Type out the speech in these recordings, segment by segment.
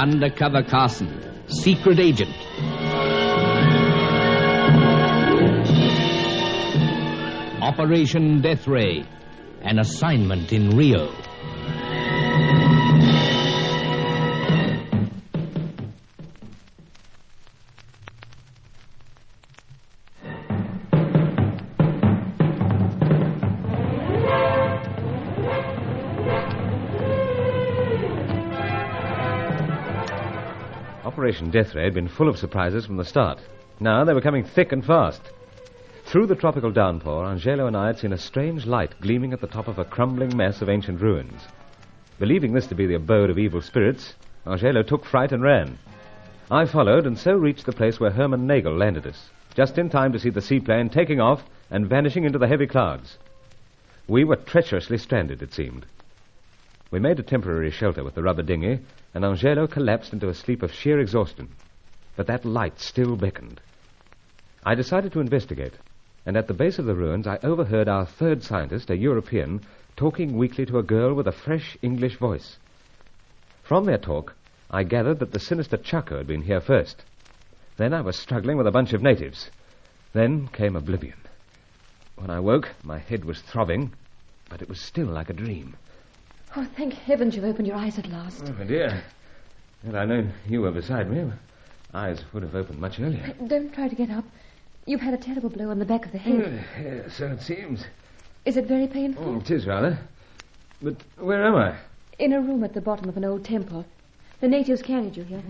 Undercover Carson, secret agent. Operation Deathray, an assignment in Rio. Operation Deathray had been full of surprises from the start. Now they were coming thick and fast. Through the tropical downpour, Angelo and I had seen a strange light gleaming at the top of a crumbling mess of ancient ruins. Believing this to be the abode of evil spirits, Angelo took fright and ran. I followed and so reached the place where Herman Nagel landed us, just in time to see the seaplane taking off and vanishing into the heavy clouds. We were treacherously stranded, it seemed. We made a temporary shelter with the rubber dinghy, and Angelo collapsed into a sleep of sheer exhaustion. But that light still beckoned. I decided to investigate, and at the base of the ruins I overheard our third scientist, a European, talking weakly to a girl with a fresh English voice. From their talk, I gathered that the sinister Chaco had been here first. Then I was struggling with a bunch of natives. Then came oblivion. When I woke, my head was throbbing, but it was still like a dream. Oh, thank heavens you've opened your eyes at last. Oh, my dear. Had I known you were beside me, my eyes would have opened much earlier. Don't try to get up. You've had a terrible blow on the back of the head. Yeah, so it seems. Is it very painful? Oh, it is rather. But where am I? In a room at the bottom of an old temple. The natives carried you here.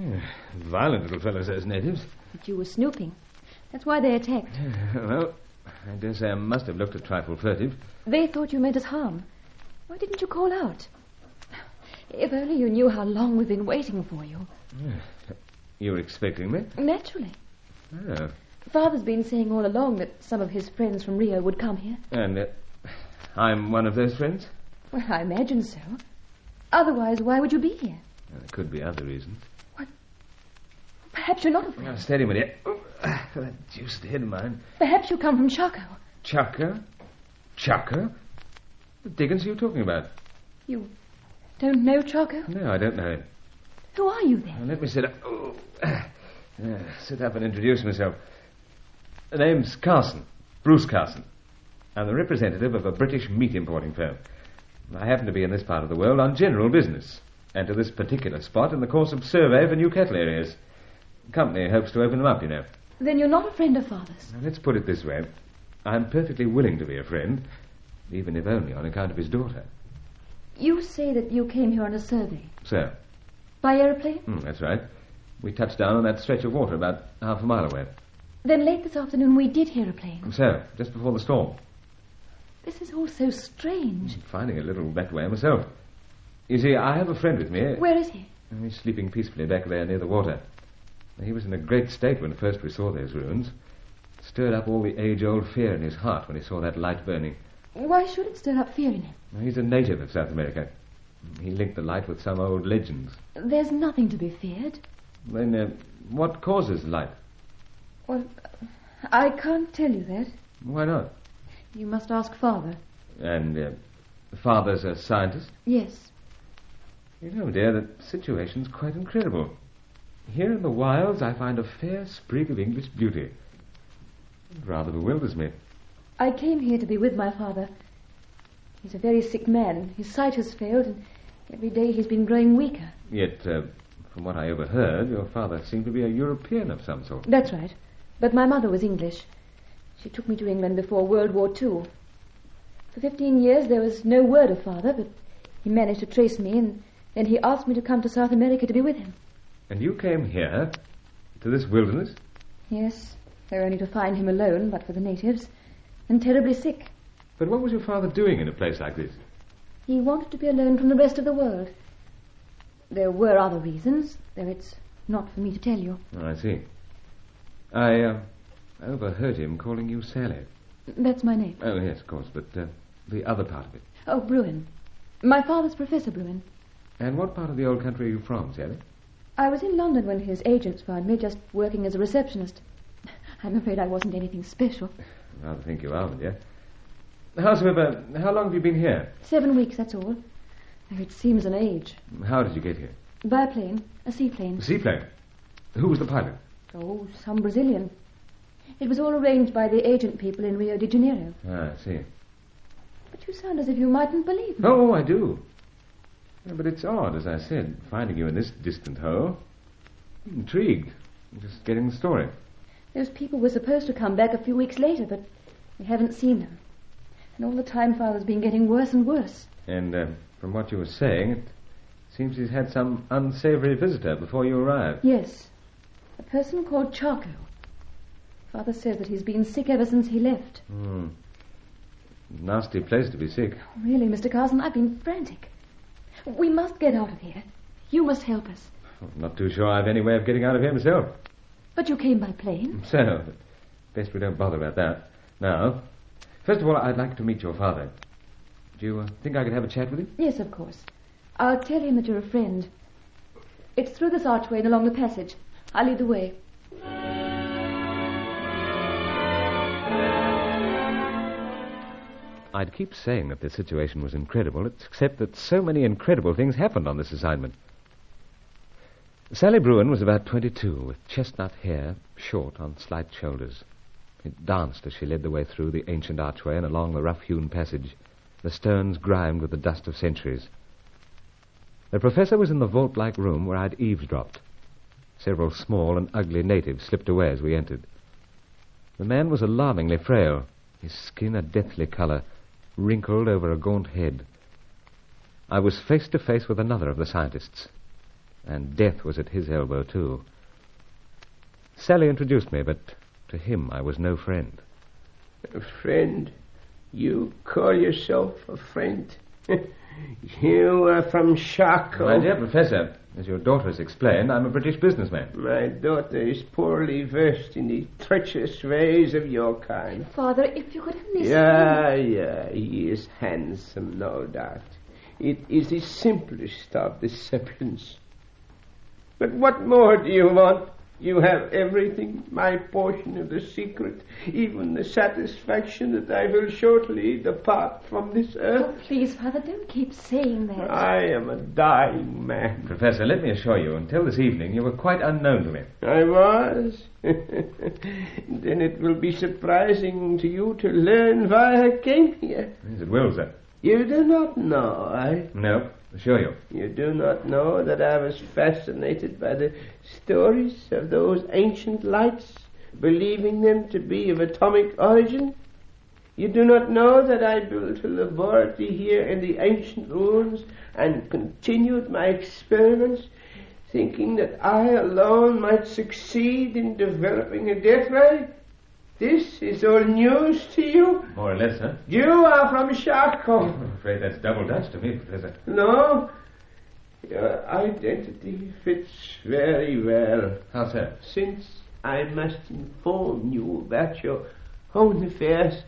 Violent little fellows, those natives. But you were snooping. That's why they attacked. Well, I dare say I must have looked a trifle furtive. They thought you meant us harm. Why didn't you call out? If only you knew how long we've been waiting for you. You were expecting me? Naturally. Oh. Father's been saying all along that some of his friends from Rio would come here. And I'm one of those friends? Well, I imagine so. Otherwise, why would you be here? Well, there could be other reasons. What? Perhaps you're not a friend. Now, steady, my dear. That juiced head of mine. Perhaps you come from Chaco. Chaco? Chaco? What Dickens are you talking about? You don't know Chaco? No, I don't know him. Who are you, then? Now, let me sit up. Sit up and introduce myself. The name's Carson. Bruce Carson. I'm the representative of a British meat importing firm. I happen to be in this part of the world on general business, and to this particular spot in the course of survey for new cattle areas. The company hopes to open them up, you know. Then you're not a friend of Father's? Now, let's put it this way. I'm perfectly willing to be a friend, even if only on account of his daughter. You say that you came here on a survey? So? By aeroplane? That's right. We touched down on that stretch of water about half a mile away. Then late this afternoon we did hear a plane. So, just before the storm. This is all so strange. I'm finding it a little that way myself. You see, I have a friend with me. Where is he? He's sleeping peacefully back there near the water. He was in a great state when first we saw those ruins. Stirred up all the age-old fear in his heart when he saw that light burning. Why should it stir up fear in him? He's a native of South America. He linked the light with some old legends. There's nothing to be feared. Then, what causes light? Well, I can't tell you that. Why not? You must ask Father. And, Father's a scientist? Yes. You know, dear, the situation's quite incredible. Here in the wilds, I find a fair sprig of English beauty. It rather bewilders me. I came here to be with my father. He's a very sick man. His sight has failed, and every day he's been growing weaker. Yet, from what I overheard, your father seemed to be a European of some sort. That's right. But my mother was English. She took me to England before World War II. For 15 years there was no word of Father, but he managed to trace me, and then he asked me to come to South America to be with him. And you came here, to this wilderness? Yes, though only to find him alone, but for the natives, and terribly sick. But what was your father doing in a place like this? He wanted to be alone from the rest of the world. There were other reasons, though it's not for me to tell you. Oh, I see. I overheard him calling you Sally. That's my name. Oh, yes, of course, but the other part of it. Oh, Bruin. My father's Professor Bruin. And what part of the old country are you from, Sally? I was in London when his agents found me, just working as a receptionist. I'm afraid I wasn't anything special. I rather think you are, dear. Howsoever, how long have you been here? 7 weeks, that's all. Though it seems an age. How did you get here? By a plane, a seaplane. A seaplane? Who was the pilot? Oh, some Brazilian. It was all arranged by the agent people in Rio de Janeiro. Ah, I see. But you sound as if you mightn't believe me. Oh, I do. Yeah, but it's odd, as I said, finding you in this distant hole. Intrigue. Just getting the story. Those people were supposed to come back a few weeks later, but we haven't seen them. And all the time Father's been getting worse and worse. And from what you were saying, it seems he's had some unsavory visitor before you arrived. Yes. A person called Charco. Father says that he's been sick ever since he left. Nasty place to be sick. Really, Mr. Carson, I've been frantic. We must get out of here. You must help us. I'm not too sure I've any way of getting out of here myself. But you came by plane. So, best we don't bother about that. Now, first of all, I'd like to meet your father. Do you think I could have a chat with him? Yes, of course. I'll tell him that you're a friend. It's through this archway and along the passage. I'll lead the way. I'd keep saying that the situation was incredible, except that so many incredible things happened on this assignment. Sally Bruin was about 22, with chestnut hair, short on slight shoulders. It danced as she led the way through the ancient archway and along the rough-hewn passage, the stones grimed with the dust of centuries. The professor was in the vault-like room where I'd eavesdropped. Several small and ugly natives slipped away as we entered. The man was alarmingly frail, his skin a deathly color, wrinkled over a gaunt head. I was face to face with another of the scientists, and death was at his elbow, too. Sally introduced me, but to him I was no friend. A friend? You call yourself a friend? You are from Charco. My dear Professor, as your daughter has explained, I'm a British businessman. My daughter is poorly versed in the treacherous ways of your kind. Father, if you could only see... Yeah, he is handsome, no doubt. It is the simplest of deceptions. But what more do you want? You have everything, my portion of the secret, even the satisfaction that I will shortly depart from this earth. Oh, please, Father, don't keep saying that. I am a dying man. Professor, let me assure you, until this evening, you were quite unknown to me. I was? Then it will be surprising to you to learn why I came here. Yes, it will, sir. You do not know, No, assure you. You do not know that I was fascinated by the stories of those ancient lights, believing them to be of atomic origin? You do not know that I built a laboratory here in the ancient ruins and continued my experiments, thinking that I alone might succeed in developing a Deathray? This is all news to you? More or less, sir. You are from Charco. I'm afraid that's double Dutch to me, Professor. No, your identity fits very well. How, sir? Since I must inform you about your own affairs,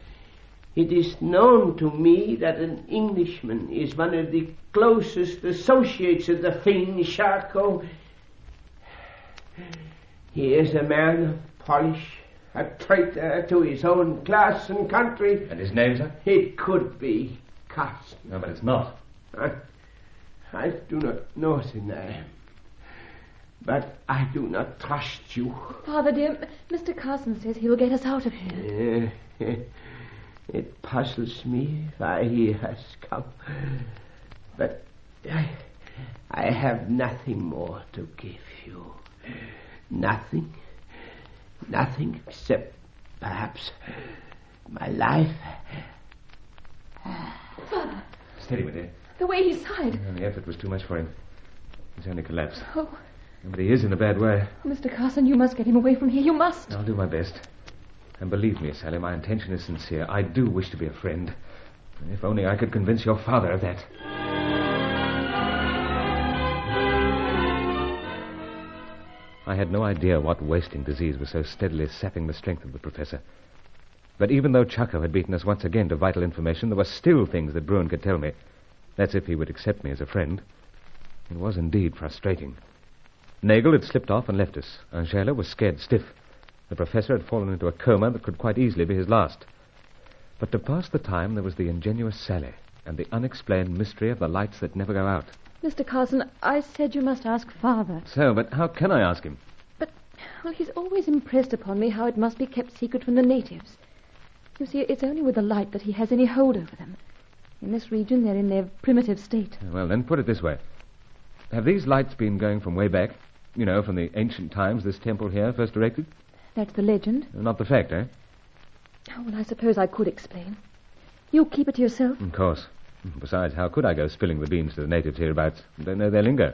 it is known to me that an Englishman is one of the closest associates of the fiend Charco. He is a man of polish, a traitor to his own class and country. And his name, sir? It could be Carson. No, but it's not. I do not know the name, but I do not trust you. Father, dear, Mr. Carson says he will get us out of here. It puzzles me why he has come, but I have nothing more to give you. Nothing except perhaps my life. Father, Steady, my dear. the way he sighed. The effort was too much for him. He's only collapsed. Oh, But he is in a bad way. Mr. Carson, you must get him away from here. You must. I'll do my best. And believe me, Sally, my intention is sincere. I do wish to be a friend. If only I could convince your father of that. I had no idea what wasting disease was so steadily sapping the strength of the professor. But even though Chaco had beaten us once again to vital information, there were still things that Bruin could tell me. That's if he would accept me as a friend. It was indeed frustrating. Nagel had slipped off and left us. Angela was scared stiff. The professor had fallen into a coma that could quite easily be his last. But to pass the time, there was the ingenuous Sally and the unexplained mystery of the lights that never go out. Mr. Carson, I said you must ask Father. So, but how can I ask him? But, well, he's always impressed upon me how it must be kept secret from the natives. You see, it's only with the light that he has any hold over them. In this region, they're in their primitive state. Well, then put it this way. Have these lights been going from way back? You know, from the ancient times this temple here first erected? That's the legend. Not the fact, eh? Oh, well, I suppose I could explain. You keep it to yourself? Of course. Besides, how could I go spilling the beans to the natives hereabouts? Don't know their lingo.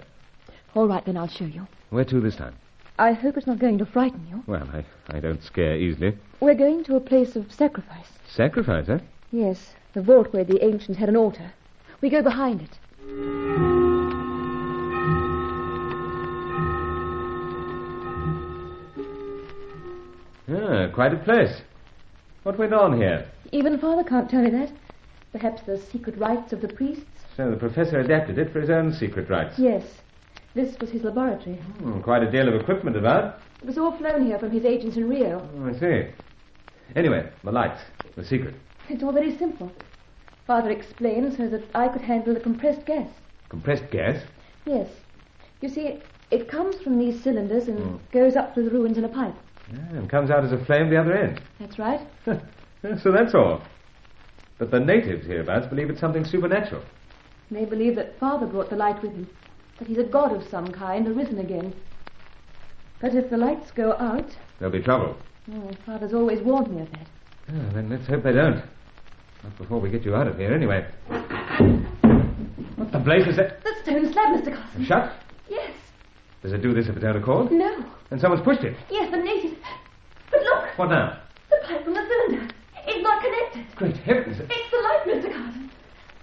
All right, then I'll show you. Where to this time? I hope it's not going to frighten you. Well, I don't scare easily. We're going to a place of sacrifice. Sacrifice, eh? Yes, the vault where the ancients had an altar. We go behind it. Ah, quite a place. What went on here? Even Father can't tell me that. Perhaps the secret rites of the priests? So the professor adapted it for his own secret rites. Yes. This was his laboratory. Quite a deal of equipment about. It was all flown here from his agents in Rio. Oh, I see. Anyway, the lights, the secret. It's all very simple. Father explained so that I could handle the compressed gas. Compressed gas? Yes. You see, it comes from these cylinders and goes up through the ruins in a pipe. Yeah, and comes out as a flame the other end. That's right. So that's all. But the natives hereabouts believe it's something supernatural. They believe that Father brought the light with him, that he's a god of some kind, arisen again. But if the lights go out... There'll be trouble. Oh, Father's always warned me of that. Oh, then let's hope they don't. Not before we get you out of here, anyway. What the blazes is that? The stone slab, Mr. Carson. Shut? Yes. Does it do this of its own accord? No. And someone's pushed it? Yes, the natives. But look! What now? The pipe from the cylinder. It's not connected. Great heavens. It's the light, Mr. Carson.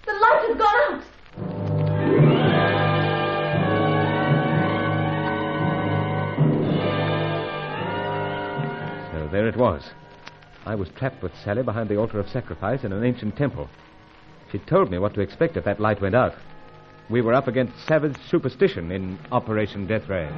The light has gone out. So there it was. I was trapped with Sally behind the altar of sacrifice in an ancient temple. She told me what to expect if that light went out. We were up against savage superstition in Operation Deathray.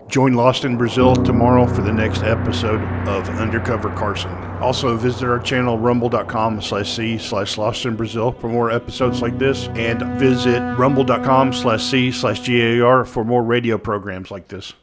Join Lost in Brazil tomorrow for the next episode of Undercover Carson. Also visit our channel rumble.com/c/Lost in Brazil for more episodes like this, and visit rumble.com/c/GAR for more radio programs like this.